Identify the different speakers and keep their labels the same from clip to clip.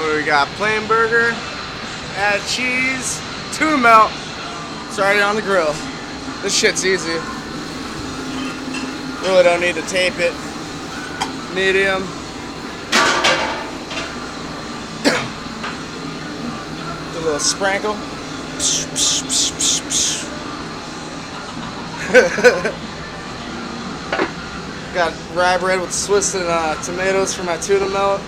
Speaker 1: What do we got? Plain burger, add cheese, tuna melt. It's already on the grill. This shit's easy. Really don't need to tape it. Medium. A little sprinkle. Got rye bread with Swiss and tomatoes for my tuna melt.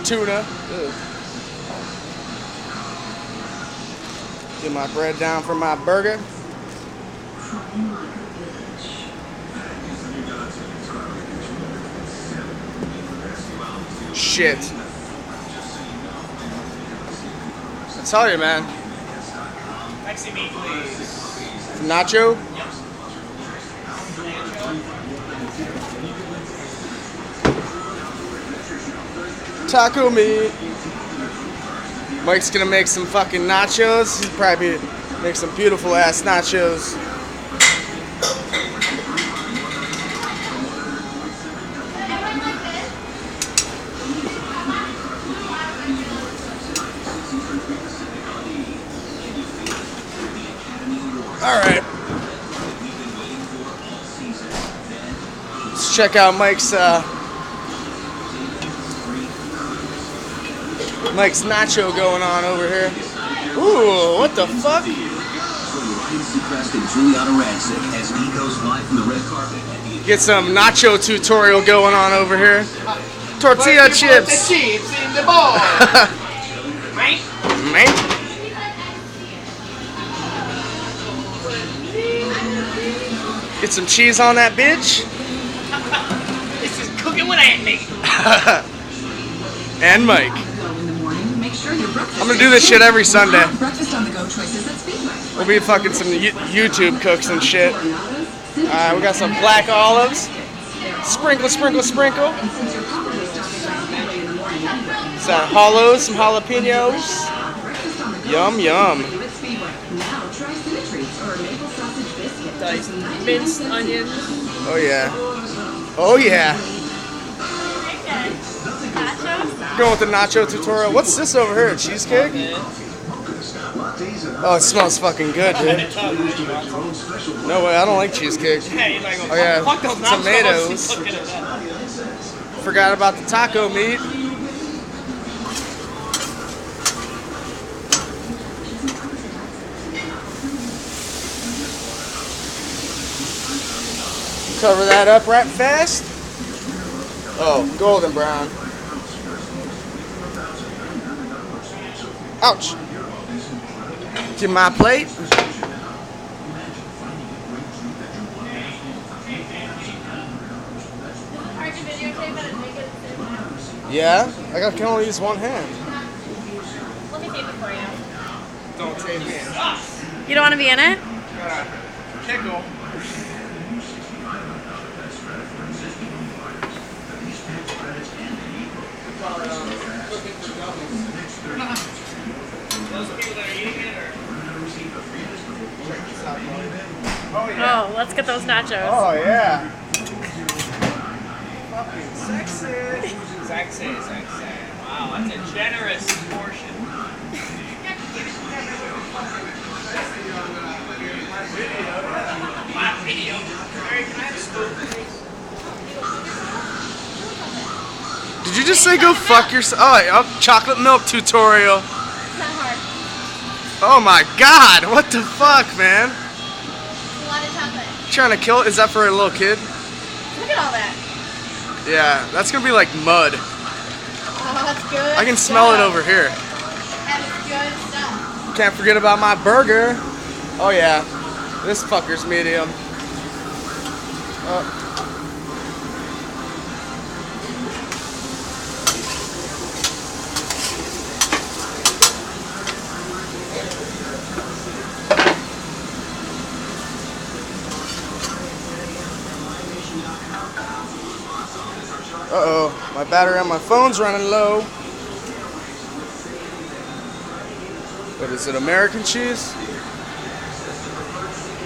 Speaker 1: Tuna. Ugh. Get my bread down for my burger. Shit. I tell you, man.
Speaker 2: Mexi meat, please.
Speaker 1: Nacho? Taco meat. Mike's gonna make some fucking nachos. He'll probably make some beautiful ass nachos. Alright. Let's check out Mike's nacho going on over here. Ooh, what the fuck? Get some nacho tutorial going on over here. Tortilla chips.
Speaker 2: The chips in the bowl.
Speaker 1: Man. Get some cheese on that bitch.
Speaker 2: This is cooking with Anthony.
Speaker 1: And Mike. I'm gonna do this shit every Sunday. We'll be fucking some YouTube cooks and shit. Alright, we got some black olives. Sprinkle, sprinkle, sprinkle. Some hollows, some jalapenos. Yum, yum.
Speaker 2: Diced minced onions.
Speaker 1: Oh yeah. Oh yeah. Going with the nacho tutorial. What's this over here? A cheesecake? Oh, it smells fucking good, dude. No way, I don't like cheesecake. Oh yeah, tomatoes. Forgot about the taco meat. Cover that up right fast. Oh, golden brown. Ouch. Get my plate. Yeah? I can only use one hand.
Speaker 3: Let me tape it for you.
Speaker 1: Don't tape me.
Speaker 3: You don't want to be in it?
Speaker 1: Pickle.
Speaker 3: Oh, let's get those nachos.
Speaker 1: Oh yeah. Fucking sexy.
Speaker 2: Sexy. Wow, that's a generous portion. My video. Very nice.
Speaker 1: Did you just say go fuck yourself? Oh, chocolate milk tutorial.
Speaker 3: It's not hard.
Speaker 1: Oh my god, what the fuck, man?
Speaker 3: A lot of chocolate.
Speaker 1: Trying to kill it? Is that for a little kid?
Speaker 3: Look at all that.
Speaker 1: Yeah, that's gonna be like mud.
Speaker 3: Oh, that's good.
Speaker 1: I can smell it over here.
Speaker 3: That is good stuff.
Speaker 1: Can't forget about my burger. Oh yeah, this fucker's medium. Uh-oh, my battery on my phone's running low. What is it, American cheese?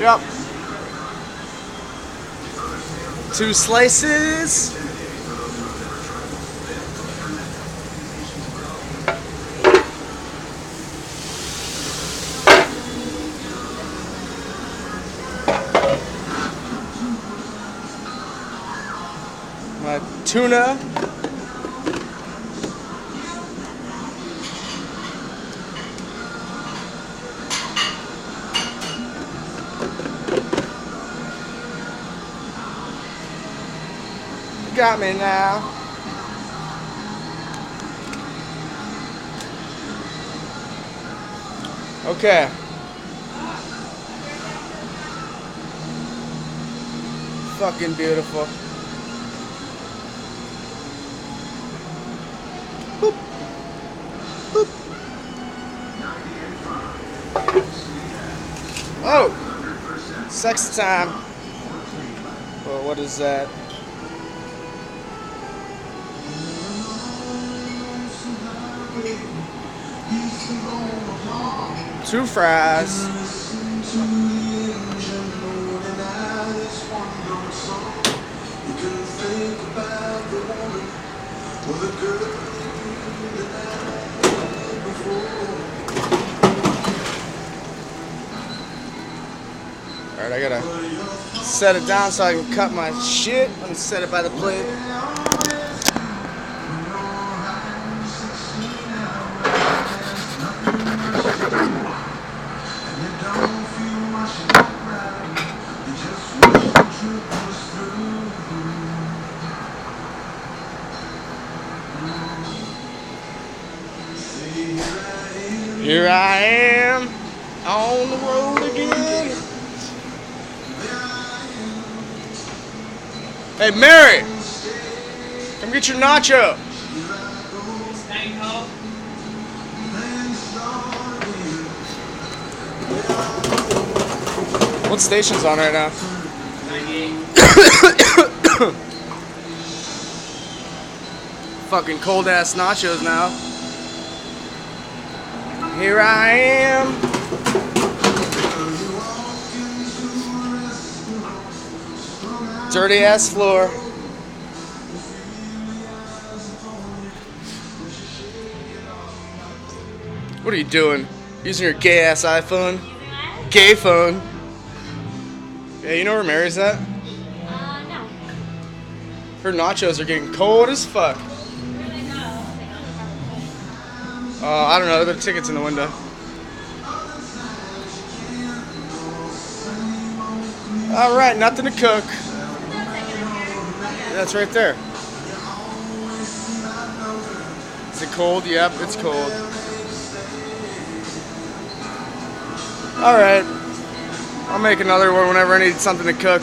Speaker 1: Yep. 2 slices. tuna. Got me now. Okay. Fucking beautiful. Boop. Boop. Oh! Sex time. Well, what is that? 2 fries. Alright, I gotta set it down so I can cut my shit. Let me set it by the plate. Here I am on the road again. Hey, Mary, come get your nacho. What station's on right now?
Speaker 2: 98.
Speaker 1: Fucking cold ass nachos now. Here I am. Dirty ass floor. What are you doing? Using your gay ass iPhone? Gay phone. Yeah, you know where Mary's at?
Speaker 4: No.
Speaker 1: Her nachos are getting cold as fuck.
Speaker 4: Where do they go?
Speaker 1: I don't know. There are tickets in the window. All right, nothing to cook. That's right there. Is it cold? Yep, it's cold. All right. I'll make another one whenever I need something to cook.